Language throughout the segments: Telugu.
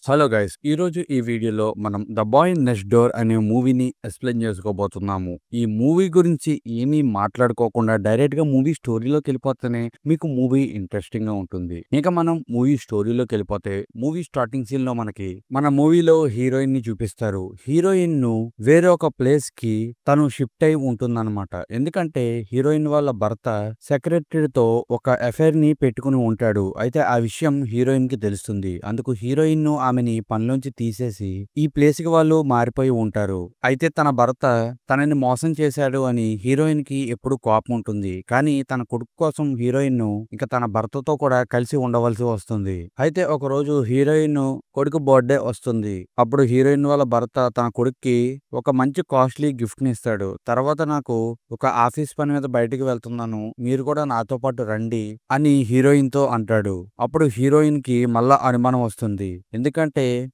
హలో గైస్, ఈరోజు ఈ వీడియోలో మనం ద బాయ్ నెక్స్ట్ డోర్ అనే మూవీని ఎక్స్ప్లెయిన్ చేసుకోబోతున్నాము. ఈ మూవీ గురించి ఏమీ మాట్లాడుకోకుండా డైరెక్ట్గా మూవీ స్టోరీలోకి వెళ్ళిపోతేనే మీకు మూవీ ఇంట్రెస్టింగ్ గా ఉంటుంది. ఇక మనం మూవీ స్టోరీలోకి వెళ్ళిపోతే మూవీ స్టార్టింగ్ సీన్ లో మనకి మన మూవీలో హీరోయిన్ ని చూపిస్తారు. హీరోయిన్ ను వేరే ఒక ప్లేస్ కి తను షిఫ్ట్ అయి ఉంటుందన్నమాట. ఎందుకంటే హీరోయిన్ వాళ్ళ భర్త సెక్రటరీతో ఒక అఫైర్ ని పెట్టుకుని ఉంటాడు. అయితే ఆ విషయం హీరోయిన్ కి తెలుస్తుంది. అందుకు హీరోయిన్ ను ఆమెని పనిలోంచి తీసేసి ఈ ప్లేస్ కి వాళ్ళు మారిపోయి ఉంటారు. అయితే తన భర్త తనని మోసం చేశాడు అని హీరోయిన్ కి ఎప్పుడు కోపం ఉంటుంది. కానీ తన కొడుకు కోసం హీరోయిన్ ను ఇంకా తన భర్తతో కూడా కలిసి ఉండవలసి వస్తుంది. అయితే ఒక రోజు హీరోయిన్ కొడుకు బర్త్డే వస్తుంది. అప్పుడు హీరోయిన్ వాళ్ళ భర్త తన కొడుక్కి ఒక మంచి కాస్ట్లీ గిఫ్ట్ ని ఇస్తాడు. తర్వాత నాకు ఒక ఆఫీస్ పని మీద బయటికి వెళ్తున్నాను, మీరు కూడా నాతో పాటు రండి అని హీరోయిన్ తో అంటాడు. అప్పుడు హీరోయిన్ కి మళ్ళా అనుమానం వస్తుంది. ఎందుకంటే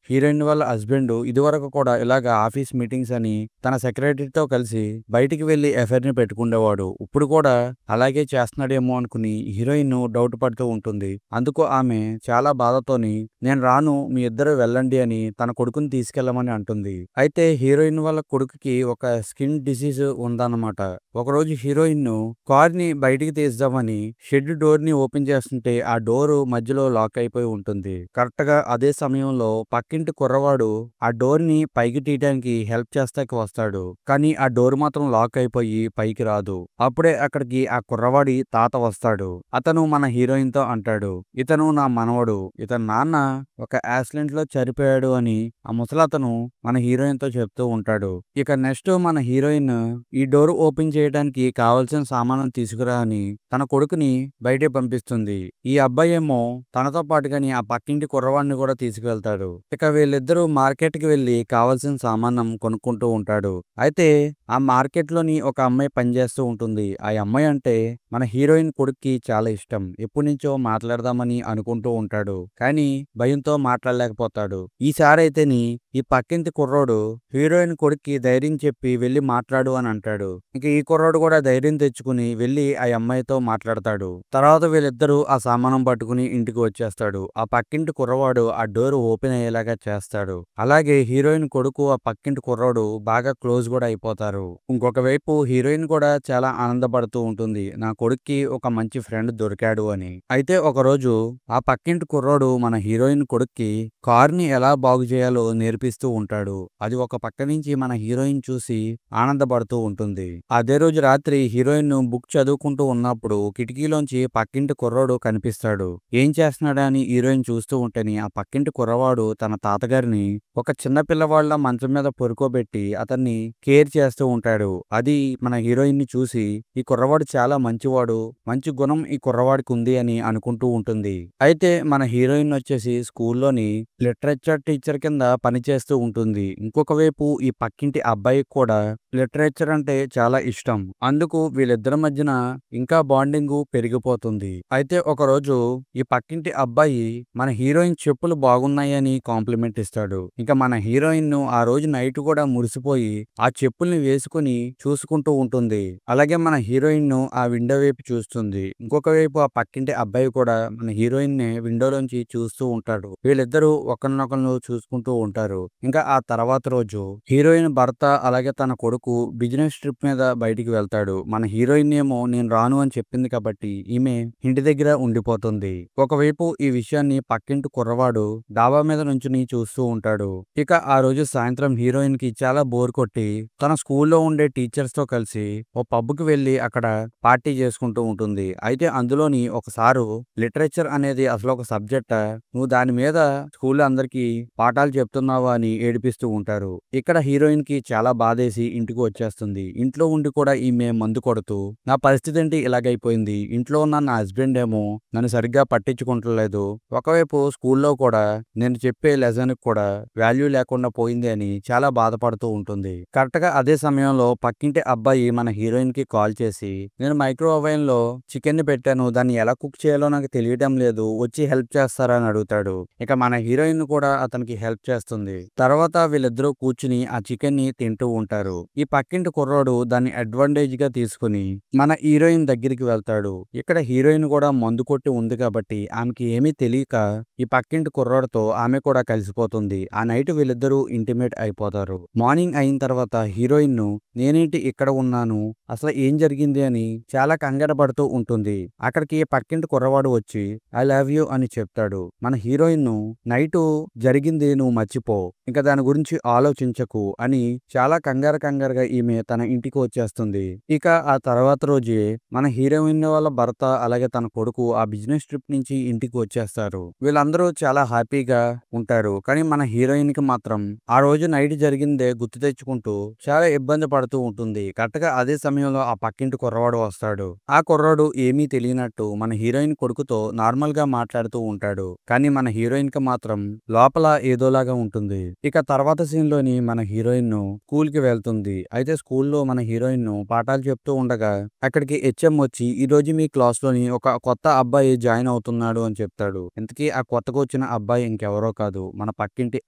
హీరోయిన్ వాళ్ళ హస్బెండ్ ఇదివరకు కూడా ఇలాగ ఆఫీస్ మీటింగ్స్ అని తన సెక్రటరీతో కలిసి బయటికి వెళ్లి అఫైర్ ని పెట్టుకునేవాడు. ఇప్పుడు కూడా అలాగే చేస్తున్నాడేమో అనుకుని హీరోయిన్ డౌట్ పడుతూ ఉంటుంది. అందుకు ఆమె చాలా బాధతోని నేను రాను, మీ ఇద్దరు వెళ్ళండి అని తన కొడుకుని తీసుకెళ్లమని అంటుంది. అయితే హీరోయిన్ వాళ్ళ కొడుకుకి ఒక స్కిన్ డిసీజ్ ఉందన్నమాట. ఒకరోజు హీరోయిన్ కార్ ని బయటికి తీద్దామని షెడ్ డోర్ ని ఓపెన్ చేస్తుంటే ఆ డోర్ మధ్యలో లాక్ అయిపోయి ఉంటుంది. కరెక్ట్ గా అదే సమయంలో పక్కింటి కుర్రవాడు ఆ డోర్ ని పైకి తీయడానికి హెల్ప్ చేస్తాకి వస్తాడు. కానీ ఆ డోర్ మాత్రం లాక్ అయిపోయి పైకి రాదు. అప్పుడే అక్కడికి ఆ కుర్రవాడి తాత వస్తాడు. అతను మన హీరోయిన్ తో అంటాడు, ఇతను నా మనవడు, ఇతని నాన్న ఒక యాక్సిడెంట్ లో చనిపోయాడు అని ఆ ముసలతను మన హీరోయిన్ తో చెప్తూ ఉంటాడు. ఇక నెక్స్ట్ మన హీరోయిన్ ఈ డోర్ ఓపెన్ చేయడానికి కావలసిన సామానం తీసుకురా అని తన కొడుకుని బయటే పంపిస్తుంది. ఈ అబ్బాయి ఏమో తనతో పాటుగాని ఆ పక్కింటి కుర్రవాడిని కూడా తీసుకువెళ్తాడు. ఇక వీళ్ళిద్దరూ మార్కెట్ కి వెళ్లి కావలసిన సామానం కొనుక్కుంటూ ఉంటాడు. అయితే ఆ మార్కెట్ లోని ఒక అమ్మాయి పనిచేస్తూ ఉంటుంది. ఆ అమ్మాయి అంటే మన హీరోయిన్ కొడుక్కి చాలా ఇష్టం. ఎప్పటి నుంచో మాట్లాడదామని అనుకుంటూ ఉంటాడు. కానీ భయంతో మాట్లాడలేకపోతాడు. ఈసారి అయితేని ఈ పక్కింటి కుర్రోడు హీరోయిన్ కొడుక్కి ధైర్యం చెప్పి వెళ్లి మాట్లాడు అని అంటాడు. ఇక ఈ కుర్రోడు కూడా ధైర్యం తెచ్చుకుని వెళ్లి ఆ అమ్మాయితో మాట్లాడతాడు. తర్వాత వీళ్ళిద్దరూ ఆ సామానం పట్టుకుని ఇంటికి వచ్చేస్తాడు. ఆ పక్కింటి కుర్రవాడు ఆ డోర్ ఓపెన్ అయ్యేలాగా చేస్తాడు. అలాగే హీరోయిన్ కొడుకు ఆ పక్కింటి కుర్రోడు బాగా క్లోజ్ కూడా అయిపోతారు. ఇంకొక వైపు హీరోయిన్ కూడా చాలా ఆనందపడుతూ ఉంటుంది, నా కొడుక్కి ఒక మంచి ఫ్రెండ్ దొరికాడు అని. అయితే ఒక రోజు ఆ పక్కింటి కుర్రోడు మన హీరోయిన్ కొడుక్కి కార్ ని ఎలా బాగు చేయాలో నేర్పిస్తూ ఉంటాడు. అది ఒక పక్క నుంచి మన హీరోయిన్ చూసి ఆనందపడుతూ ఉంటుంది. అదే రోజు రాత్రి హీరోయిన్ బుక్ చదువుకుంటూ ఉన్నప్పుడు కిటికీలోంచి పక్కింటి కుర్రోడు కనిపిస్తాడు. ఏం చేస్తున్నాడని హీరోయిన్ చూస్తూ ఉంటేని ఆ పక్కింటి కుర్రవాడు తన తాతగారిని ఒక చిన్న పిల్లవాళ్ళ మంచం మీద పడుకోబెట్టి అతన్ని కేర్ చేస్తూ ఉంటాడు. అది మన హీరోయిన్ ని చూసి ఈ కుర్రవాడు చాలా మంచివాడు, మంచి గుణం ఈ కుర్రవాడికి ఉంది అని అనుకుంటూ ఉంటుంది. అయితే మన హీరోయిన్ వచ్చేసి స్కూల్లోని లిటరేచర్ టీచర్ కింద పనిచేస్తూ ఉంటుంది. ఇంకొక వైపు ఈ పక్కింటి అబ్బాయికి కూడా లిటరేచర్ అంటే చాలా ఇష్టం. అందుకు వీళ్ళిద్దరి మధ్యన ఇంకా బాండింగ్ పెరిగిపోతుంది. అయితే ఒక రోజు ఈ పక్కింటి అబ్బాయి మన హీరోయిన్ చెప్పులు బాగున్నాయని కాంప్లిమెంట్ ఇస్తాడు. ఇంకా మన హీరోయిన్ ఆ రోజు నైట్ కూడా మురిసిపోయి ఆ చెప్పుల్ని వేసుకుని చూసుకుంటూ ఉంటుంది. అలాగే మన హీరోయిన్ ఆ విండో వైపు చూస్తుంది. ఇంకొక వైపు ఆ పక్కింటి అబ్బాయి కూడా మన హీరోయిన్ ని విండోలోంచి చూస్తూ ఉంటాడు. వీళ్ళిద్దరూ ఒకరినొకరు చూసుకుంటూ ఉంటారు. ఇంకా ఆ తర్వాత రోజు హీరోయిన్ భర్త అలాగే తన కొడుకు బిజినెస్ ట్రిప్ మీద బయటికి వెళ్తాడు. మన హీరోయిన్ ఏమో నేను రాను అని చెప్పింది కాబట్టి ఈమె ఇంటి దగ్గర ఉండిపోతుంది. ఒకవైపు ఈ విషయాన్ని పక్కింటి కుర్రవాడు డాబా మీద నుంచుని చూస్తూ ఉంటాడు. ఇక ఆ రోజు సాయంత్రం హీరోయిన్ కి చాలా బోర్ కొట్టి తన స్కూల్లో ఉండే టీచర్స్ తో కలిసి ఓ పబ్ కి వెళ్లి అక్కడ పార్టీ చేసుకుంటూ ఉంటుంది. అయితే అందులోని ఒకసారి లిటరేచర్ అనేది అసలు ఒక సబ్జెక్ట్, నువ్వు దాని మీద స్కూల్లో అందరికి పాఠాలు చెప్తున్నావా అని ఏడిపిస్తూ ఉంటారు. ఇక్కడ హీరోయిన్ కి చాలా బాధేసి ఇంటికి వచ్చేస్తుంది. ఇంట్లో ఉండి కూడా ఈమె మందు కొడుతూ నా పరిస్థితి ఏంటి ఇలాగైపోయింది, ఇంట్లో ఉన్న నా హస్బెండ్ ఏమో నన్ను సరిగ్గా పట్టించుకుంటలేదు, ఒకవైపు స్కూల్లో కూడా నేను చెప్పే లెసన్ కూడా వాల్యూ లేకుండా పోయింది అని చాలా బాధపడుతూ ఉంటుంది. కరెక్ట్ గా అదే సమయంలో పక్కింటి అబ్బాయి మన హీరోయిన్ కి కాల్ చేసి నేను మైక్రో ఓవెన్ లో చికెన్ ని పెట్టాను, దాన్ని ఎలా కుక్ చేయాలో నాకు తెలియడం లేదు, వచ్చి హెల్ప్ చేస్తారా అని అడుగుతాడు. ఇక మన హీరోయిన్ కూడా అతనికి హెల్ప్ చేస్తుంది. తర్వాత వీళ్ళిద్దరూ కూర్చుని ఆ చికెన్ ని తింటూ ఉంటారు. ఈ పక్కింటి కుర్రోడు దాన్ని అడ్వాంటేజ్ గా తీసుకుని మన హీరోయిన్ దగ్గరికి వెళ్తాడు. ఇక్కడ హీరోయిన్ కూడా మందు కొట్టి ఉంది కాబట్టి ఆమెకి ఏమీ తెలియక ఈ పక్కింటి కుర్రోడితో ఆమె కూడా కలిసిపోతుంది. ఆ నైట్ వీళ్ళిద్దరూ ఇంటిమేట్ అయిపోతారు. మార్నింగ్ అయిన తర్వాత హీరోయిన్ నేనేంటి ఇక్కడ ఉన్నాను, అసలు ఏం జరిగింది అని చాలా కంగారు పడుతూ ఉంటుంది. అక్కడికి పక్కింటి కుర్రవాడు వచ్చి ఐ లవ్ యూ అని చెప్తాడు. మన హీరోయిన్ నైటు జరిగింది నువ్వు మర్చిపో, ఇంకా దాని గురించి ఆలోచించకు అని చాలా కంగారుగా ఈమె తన ఇంటికి వచ్చేస్తుంది. ఇక ఆ తర్వాత రోజే మన హీరోయిన్ వాళ్ళ భర్త అలాగే తన కొడుకు ఆ బిజినెస్ ట్రిప్ నుంచి ఇంటికి వచ్చేస్తారు. వీళ్ళందరూ చాలా హ్యాపీగా ఉంటారు. కానీ మన హీరోయిన్ కి మాత్రం ఆ రోజు నైట్ జరిగిందే గుర్తు తెచ్చుకుంటూ చాలా ఇబ్బంది పడుతూ ఉంటుంది. కరెక్ట్ గా అదే సమయంలో ఆ పక్కింటి కుర్రవాడు వస్తాడు. ఆ కుర్రాడు ఏమీ తెలియనట్టు మన హీరోయిన్ కొడుకుతో నార్మల్ గా మాట్లాడుతూ ఉంటాడు. కానీ మన హీరోయిన్ కి మాత్రం లోపల ఏదోలాగా ఉంటుంది. ఇక తర్వాత సీన్ లోని మన హీరోయిన్ స్కూల్ కి వెళ్తుంది. అయితే స్కూల్లో మన హీరోయిన్ పాఠాలు చెప్తూ ఉండగా అక్కడికి హెచ్ఎం వచ్చి ఈ రోజు మీ క్లాస్ లోని ఒక కొత్త అబ్బాయి జాయిన్ అవుతున్నాడు అని చెప్తాడు. ఇంతకీ ఆ కొత్తగా వచ్చిన అబ్బాయి ఇంకెవరో కాదు, మన పక్కింటి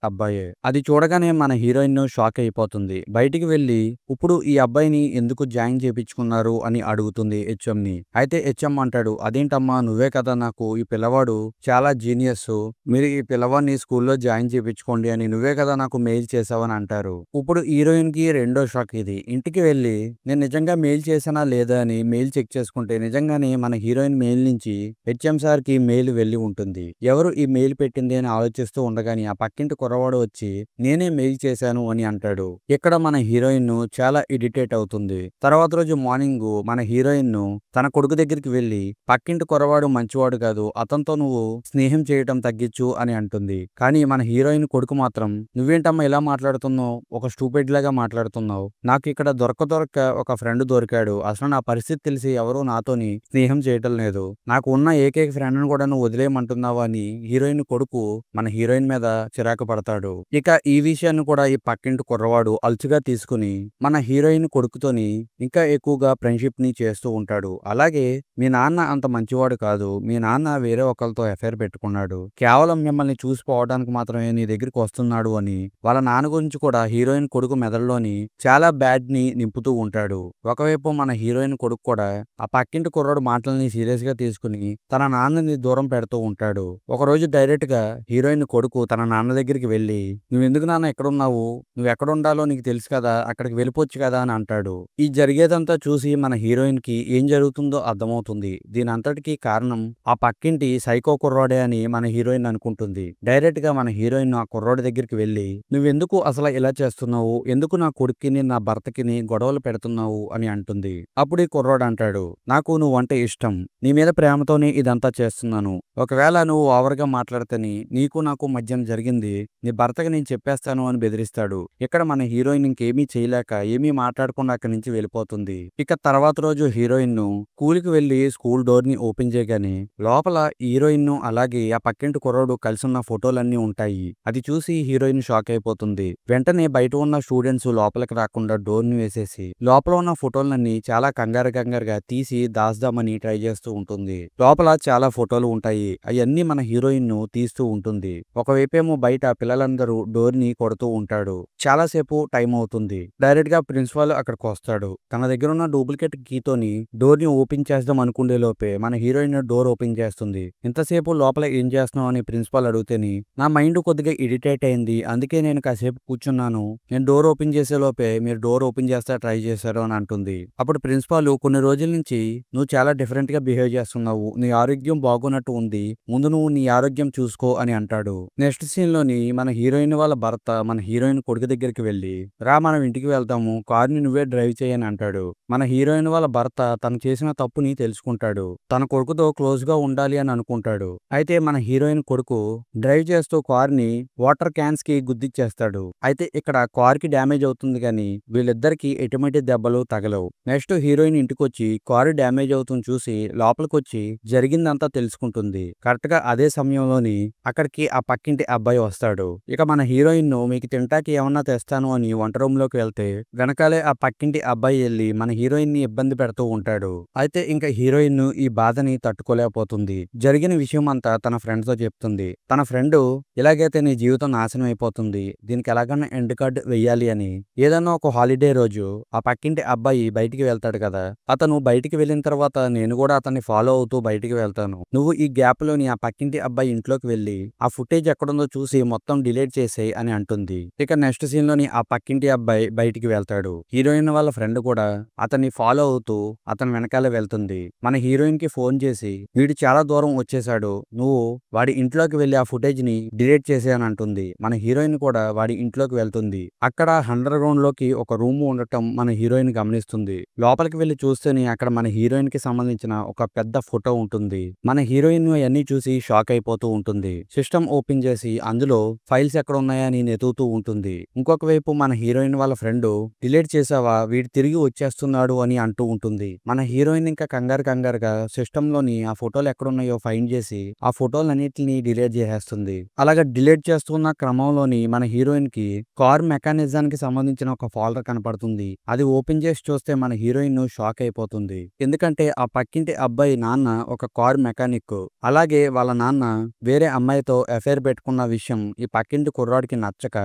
అబ్బాయే. అది చూడగానే మన హీరోయిన్ షాక్ అయిపోతుంది. బయటికి వెళ్లి ఇప్పుడు ఈ అబ్బాయిని ఎందుకు జాయిన్ చేపించుకున్నారు అని అడుగుతుంది హెచ్ఎం ని. అయితే హెచ్ఎం అంటాడు, అదేంటమ్మా నువ్వే కదా నాకు ఈ పిల్లవాడు చాలా జీనియస్, మీరు ఈ పిల్లవాడిని స్కూల్లో జాయిన్ చేపించుకోండి అని నువ్వే కదా నాకు మెయిల్ చేసావని అంటారు. ఇప్పుడు హీరోయిన్ కి రెండో షాక్ ఇది. ఇంటికి వెళ్లి నేను నిజంగా మెయిల్ చేశానా లేదా అని మెయిల్ చెక్ చేసుకుంటే నిజంగానే మన హీరోయిన్ మెయిల్ నుంచి హెచ్ఎం సార్ కి మెయిల్ వెళ్లి ఉంటుంది. ఎవరు ఈ మెయిల్ పెట్టింది అని ఆలోచిస్తూ ఉండగానే ఆ పక్కింటి కుర్రవాడు వచ్చి నేనే మెయిల్ చేశాను అని అంటాడు. ఇక్కడ మన హీరోయిన్ చాలా ఇరిటేట్ అవుతుంది. తర్వాత రోజు మార్నింగ్ మన హీరోయిన్ తన కొడుకు దగ్గరికి వెళ్లి పక్కింటి కుర్రవాడు మంచివాడు కాదు, అతనితో నువ్వు స్నేహం చేయటం తగ్గించు అని అంటుంది. కానీ మన హీరోయిన్ కొడుకు మాత్రం నువ్వేంటమ్మా ఇలా మాట్లాడుతున్నావు, ఒక స్టూపిడ్ లాగా మాట్లాడుతున్నావు, నాకు ఇక్కడ దొరక ఒక ఫ్రెండ్ దొరికాడు, అసలు నా పరిస్థితి తెలిసి ఎవరు నాతోని స్నేహం చేయటం లేదు, నాకు ఉన్న ఏకైక ఫ్రెండ్ ను కూడా నువ్వు వదిలేయమంటున్నావు అని హీరోయిన్ కొడుకు మన హీరోయిన్ మీద చిరాకు పడతాడు. ఇక ఈ విషయాన్ని కూడా ఈ పక్కింటి కుర్రవాడు అలుచుగా తీసుకుని మన హీరోయిన్ కొడుకుతోని ఇంకా ఎక్కువగా ఫ్రెండ్షిప్ ని చేస్తూ ఉంటాడు. అలాగే మీ నాన్న అంత మంచివాడు కాదు, మీ నాన్న వేరే ఒకరితో అఫైర్ పెట్టుకున్నాడు, కేవలం మిమ్మల్ని చూసిపోవడానికి మాత్రమే నీ దగ్గరికి వస్తున్నాడు అని వాళ్ళ నాన్న గురించి కూడా హీరోయిన్ కొడుకు మెదడులోని చాలా బ్యాడ్ ని నింపుతూ ఉంటాడు. ఒకవైపు మన హీరోయిన్ కొడుకు కూడా ఆ పక్కింటి కుర్రాడు మాటలని సీరియస్ గా తీసుకుని తన నాన్నని దూరం పెడుతూ ఉంటాడు. ఒకరోజు డైరెక్ట్ గా హీరోయిన్ కొడుకు తన నాన్న దగ్గరికి వెళ్లి నువ్వెందుకు నాన్న ఎక్కడున్నావు, నువ్వు ఎక్కడ ఉండాలో నీకు తెలుసు కదా, అక్కడికి వెళ్ళిపోవచ్చు కదా అని అంటాడు. ఈ జరిగేదంతా చూసి మన హీరోయిన్ కి ఏం జరుగుతుందో అర్థమవుతుంది. దీని అంతటికీ కారణం ఆ పక్కింటి సైకో కుర్రాడే అని మన హీరోయిన్ అనుకుంటుంది. డైరెక్ట్ గా మన హీరోయిన్ ఆ కుర్రాడి దగ్గరికి వెళ్లి నువ్వెందుకు అసలు ఇలా చేస్తున్నావు, ఎందుకు నా కొడుకుని నా భర్తకిని గొడవలు పెడుతున్నావు అని అంటుంది. అప్పుడు ఈ కుర్రాడు అంటాడు, నాకు నువ్వంటే ఇష్టం, నీ మీద ప్రేమతోనే ఇదంతా చేస్తున్నాను, ఒకవేళ నువ్వు ఓవర్గా మాట్లాడితేని నీకు నాకు మధ్యన జరిగింది నీ భర్తకి నేను చెప్పేస్తాను అని బెదిరిస్తాడు. ఇక్కడ మన హీరోయిన్ ఇంకేమీ చేయలేక ఏమీ మాట్లాడకుండా అక్కడి నుంచి వెళ్ళిపోతుంది. ఇక తర్వాత రోజు హీరోయిన్ స్కూల్కి వెళ్లి స్కూల్ డోర్ ని ఓపెన్ చేయగానే లోపల హీరోయిన్ అలాగే ఆ పక్కింటి కుర్రాడు కలిసి ఉన్న ఫోటోలన్నీ ఉంటాయి. అది చూసి హీరోయిన్ షాక్ అయిపోతుంది. వెంటనే బయట ఉన్న స్టూడెంట్స్ లోపలికి రాకుండా డోర్ ని వేసేసి లోపల ఉన్న ఫోటోలన్నీ చాలా కంగారుగా తీసి దాస్దామని ట్రై చేస్తూ ఉంటుంది. లోపల చాలా ఫోటోలు ఉంటాయి, అవన్నీ మన హీరోయిన్ తీస్తూ ఉంటుంది. ఒకవైపేమో బయట పిల్లలందరూ డోర్ ని కొడుతూ ఉంటాడు. చాలాసేపు టైం అవుతుంది. డైరెక్ట్ గా ప్రిన్సిపాల్ అక్కడికి వస్తాడు. తన దగ్గర ఉన్న డూప్లికేట్ కీతోని డోర్ ని ఓపెన్ చేద్దాం అనుకునే లోపే మన హీరోయిన్ డోర్ ఓపెన్ చేస్తుంది. ఇంతసేపు లోపల ఏం చేస్తున్నావు అని ప్రిన్సిపాల్ అడిగితేని నా మైండ్ కొద్దిగా ఇరిటేట్ అయింది, అందుకే నేను కాసేపు కూర్చున్నాను, నేను డోర్ ఓపెన్ చేసే లోపే మీరు డోర్ ఓపెన్ చేస్తా ట్రై చేశారు అని అంటుంది. అప్పుడు ప్రిన్సిపాల్ కొన్ని రోజుల నుంచి నువ్వు చాలా డిఫరెంట్ గా బిహేవ్ చేస్తున్నావు, నీ ఆరోగ్యం బాగున్నట్టు ఉంది, ముందు నువ్వు నీ ఆరోగ్యం చూసుకో అని అంటాడు. నెక్స్ట్ సీన్ లోని మన హీరోయిన్ వాళ్ళ భర్త మన హీరోయిన్ కొడుకు దగ్గరికి వెళ్లి రా మనం ఇంటికి వెళ్తాము, కార్ని నువ్వే డ్రైవ్ చేయని అంటాడు. మన హీరోయిన్ వాళ్ళ భర్త తను చేసిన తప్పుని తెలుసుకుంటాడు, తన కొడుకుతో క్లోజ్ గా ఉండాలి అని అనుకుంటాడు. అయితే మన హీరోయిన్ కొడుకు డ్రైవ్ చేస్తూ కార్ ని వాటర్ క్యాన్స్ కి గుద్దిచ్చేస్తాడు. అయితే ఇక్కడ కార్ కి డ్యామేజ్ అవుతుంది కానీ వీళ్ళిద్దరికి ఎటువంటి దెబ్బలు తగలవు. నెక్స్ట్ హీరోయిన్ ఇంటికి వచ్చి కారు డ్యామేజ్ అవుతుంది చూసి లోపలికి వచ్చి జరిగిందంతా తెలుసుకుంటుంది. కరెక్ట్ గా అదే సమయంలోని అక్కడికి ఆ పక్కింటి అబ్బాయి వస్తాడు. ఇక మన హీరోయిన్ మీకు తింటాకి ఏమన్నా తెస్తాను అని వంట రూమ్ లోకి వెళ్తే వెనకాలే ఆ పక్కింటి అబ్బాయి వెళ్ళి మన హీరోయిన్ ని ఇబ్బంది పెడుతూ ఉంటాడు. అయితే ఇంకా హీరోయిన్ ఈ బాధని తట్టుకోలేకపోతుంది. జరిగిన విషయం అంతా తన ఫ్రెండ్ తో చెప్తుంది. తన ఫ్రెండ్ ఇలాగైతే నీ జీవితం నాశనం నాశనం అయిపోతుంది. దీనికి ఎలాగైనా ఎండ్ కార్డ్ వెయ్యాలి అని ఏదన్నా ఒక హాలిడే రోజు ఆ పక్కింటి అబ్బాయి బయటికి వెళ్తాడు కదా! అతను బయటికి వెళ్ళిన తర్వాత నేను కూడా అతన్ని ఫాలో అవుతూ బయటికి వెళ్తాను. నువ్వు ఈ గ్యాప్‌లోని ఆ పక్కింటి అబ్బాయి ఇంట్లోకి వెళ్లి ఆ ఫుటేజ్ ఎక్కడుందో చూసి మొత్తం డిలీట్ చేసేయ్ అని అంటుంది. ఇక నెక్స్ట్ సీన్‌లోని ఆ పక్కింటి అబ్బాయి బయటికి వెళ్తాడు. హీరోయిన్ వాళ్ళ ఫ్రెండ్ కూడా అతన్ని ఫాలో అవుతూ అతని వెనకాలే వెళ్తుంది. మన హీరోయిన్‌కి ఫోన్ చేసి వీడు చాలా దూరం వచ్చేసాడు. నువ్వు వాడి ఇంట్లోకి వెళ్లి ఆ ఫుటేజ్‌ని డిలీట్ చేసేయ్ అని అంటుంది. మన హీరోయిన్ కూడా వాడి ఇంట్లోకి వెళ్తుంది. అక్కడ అండర్ గ్రౌండ్ లోకి ఒక రూమ్ ఉండటం మన హీరోయిన్ గమనిస్తుంది. లోపలికి వెళ్లి చూస్తేనే అక్కడ మన హీరోయిన్ కి సంబంధించిన ఒక పెద్ద ఫోటో ఉంటుంది. మన హీరోయిన్ అన్ని చూసి షాక్ అయిపోతూ ఉంటుంది. సిస్టమ్ ఓపెన్ చేసి అందులో ఫైల్స్ ఎక్కడ ఉన్నాయని నెతుకుతూ ఉంటుంది. ఇంకొక వైపు మన హీరోయిన్ వాళ్ళ ఫ్రెండ్ డిలీట్ చేసావా వీడు తిరిగి వచ్చేస్తున్నాడు అని అంటూ ఉంటుంది. మన హీరోయిన్ ఇంకా కంగారుగా సిస్టమ్ లోని ఆ ఫోటోలు ఎక్కడున్నాయో ఫైండ్ చేసి ఆ ఫోటోలన్నిటిని డిలీట్ చేసేస్తుంది. అలాగే డిలీట్ చేస్తున్న క్రమంలోని మన హీరోయిన్ కి కార్ మెకానిజానికి సంబంధించిన ఒక ఫోల్డర్ కనపడుతుంది. అది ఓపెన్ చేసి చూస్తే మన హీరోయిన్ షాక్ అయిపోతుంది. ఎందుకంటే ఆ పక్కింటి అబ్బాయి నాన్న ఒక కార్ మెకానిక్. అలాగే వాళ్ళ నాన్న వేరే అమ్మాయితో అఫైర్ పెట్టుకున్న విషయం ఈ పక్కింటి కుర్రాడికి నచ్చక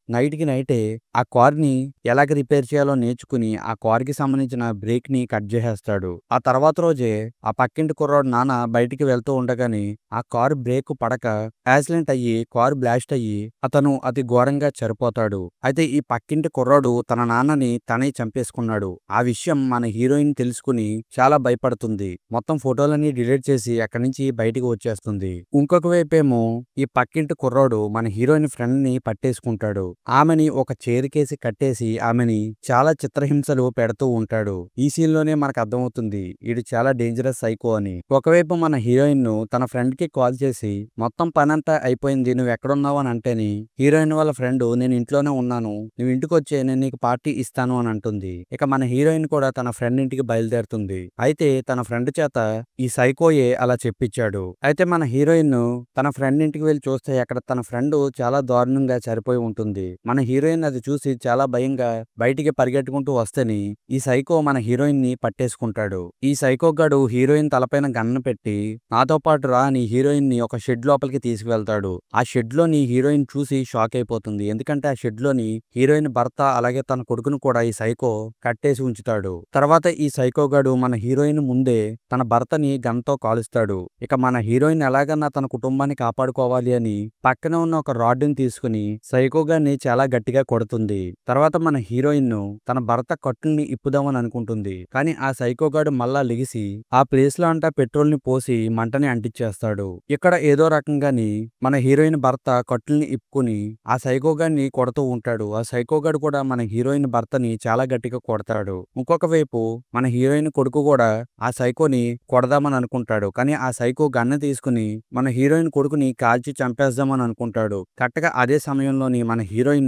నైట్ కి నైటే ఆ కార్ ని ఎలాగ రిపేర్ చేయాలో నేర్చుకుని ఆ కార్ కి సంబంధించిన బ్రేక్ ని కట్ చేసేస్తాడు. ఆ తర్వాత రోజే ఆ పక్కింటి కుర్రాడు నాన్న బయటికి వెళ్తూ ఉండగానే ఆ కార్ బ్రేక్ పడక యాక్సిడెంట్ అయ్యి కార్ బ్లాస్ట్ అయ్యి అతను అతి ఘోరంగా చనిపోతాడు. అయితే ఈ పక్కింటి కుర్రాడు తన నాన్నని తనే చంపేసుకున్నాడు. ఆ విషయం మన హీరోయిన్ తెలుసుకుని చాలా భయపడుతుంది. మొత్తం ఫోటోలన్నీ డిలీట్ చేసి అక్కడి నుంచి బయటికి వచ్చేస్తుంది. ఇంకొక వైపేమో ఈ పక్కింటి కుర్రాడు మన హీరోయిన్ ఫ్రెండ్ ని పట్టేసుకుంటాడు. ఆమెని ఒక చైర్కేసి కట్టేసి ఆమెని చాలా చిత్రహింసలు పెడుతూ ఉంటాడు. ఈ సీన్ లోనే మనకు అర్థమవుతుంది వీడు చాలా డేంజరస్ సైకో అని. ఒకవైపు మన హీరోయిన్ తన ఫ్రెండ్ కి కాల్ చేసి మొత్తం పనంతా అయిపోయింది నువ్వు ఎక్కడున్నావు అని అంటేని హీరోయిన్ వాళ్ళ ఫ్రెండ్ నేను ఇంట్లోనే ఉన్నాను నువ్వు ఇంటికి వచ్చే నేను నీకు పార్టీ ఇస్తాను అని అంటుంది. ఇక మన హీరోయిన్ కూడా తన ఫ్రెండ్ ఇంటికి బయలుదేరుతుంది. అయితే తన ఫ్రెండ్ చేత ఈ సైకోయే అలా చెప్పించాడు. అయితే మన హీరోయిన్ తన ఫ్రెండ్ ఇంటికి వెళ్ళి చూస్తే అక్కడ తన ఫ్రెండ్ చాలా దారుణంగా చనిపోయి ఉంటుంది. మన హీరోయిన్ అది చూసి చాలా భయంగా బయటికి పరిగెట్టుకుంటూ వస్తేని ఈ సైకో మన హీరోయిన్ ని పట్టేసుకుంటాడు. ఈ సైకో గాడు హీరోయిన్ తలపైన గన్ను పెట్టి నాతో పాటు రా అని హీరోయిన్ ని ఒక షెడ్ లోపలికి తీసుకువెళ్తాడు. ఆ షెడ్ లోని హీరోయిన్ చూసి షాక్ అయిపోతుంది. ఎందుకంటే ఆ షెడ్ లోని హీరోయిన్ భర్త అలాగే తన కొడుకును కూడా ఈ సైకో కట్టేసి ఉంచుతాడు. తర్వాత ఈ సైకో గాడు మన హీరోయిన్ ముందే తన భర్తని గన్తో కాలుస్తాడు. ఇక మన హీరోయిన్ ఎలాగన్నా తన కుటుంబాన్ని కాపాడుకోవాలి అని పక్కన ఉన్న ఒక రాడ్ని తీసుకుని సైకో గాడిని చాలా గట్టిగా కొడుతుంది. తర్వాత మన హీరోయిన్ తన భర్త కట్టుల్ని ఇప్పుదామని అనుకుంటుంది. కానీ ఆ సైకో గాడు మళ్ళా లెగిసి ఆ ప్లేస్ లో అంతా పెట్రోల్ ని పోసి మంటని అంటించేస్తాడు. ఇక్కడ ఏదో రకంగాని మన హీరోయిన్ భర్త కట్టుల్ని ఇప్పుకుని ఆ సైకో గాడిని కొడుతూ ఉంటాడు. ఆ సైకో గాడు కూడా మన హీరోయిన్ భర్తని చాలా గట్టిగా కొడతాడు. ఇంకొక వైపు మన హీరోయిన్ కొడుకు కూడా ఆ సైకోని కొడదామని అనుకుంటాడు. కానీ ఆ సైకో గన్ను తీసుకుని మన హీరోయిన్ కొడుకుని కాల్చి చంపేద్దామని అనుకుంటాడు. కరెక్ట్గా అదే సమయంలోని మన హీరోయిన్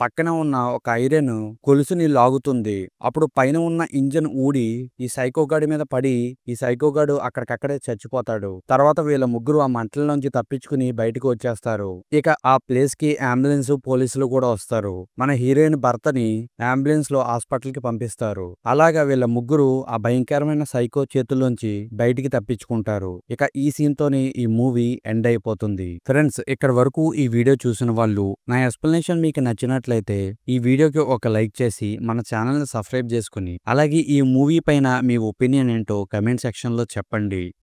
పక్కన ఉన్న ఒక ఐరన్ గొలుసుని లాగుతుంది. అప్పుడు పైన ఉన్న ఇంజన్ ఊడి ఈ సైకో గాడి మీద పడి ఈ సైకో గాడు అక్కడికక్కడే చచ్చిపోతాడు. తర్వాత వీళ్ళ ముగ్గురు ఆ మంటల నుంచి తప్పించుకుని బయటకు వచ్చేస్తారు. ఇక ఆ ప్లేస్ కి అంబులెన్స్ పోలీసులు కూడా వస్తారు. మన హీరోయిన్ భర్తని అంబులెన్స్ లో హాస్పిటల్ కి పంపిస్తారు. అలాగా వీళ్ళ ముగ్గురు ఆ భయంకరమైన సైకో చేతుల్లోంచి బయటికి తప్పించుకుంటారు. ఇక ఈ సీన్ తోనే ఈ మూవీ ఎండ్ అయిపోతుంది. ఫ్రెండ్స్ ఇక్కడ వరకు ఈ వీడియో చూసిన వాళ్ళు నా ఎక్స్ప్లెనేషన్ మీకు నచ్చినట్లయితే ఈ వీడియోకి ఒక లైక్ చేసి మన ఛానల్ ని సబ్స్క్రైబ్ చేసుకుని అలాగే ఈ మూవీ పైన మీ ఒపీనియన్ ఏంటో కమెంట్ సెక్షన్ లో చెప్పండి.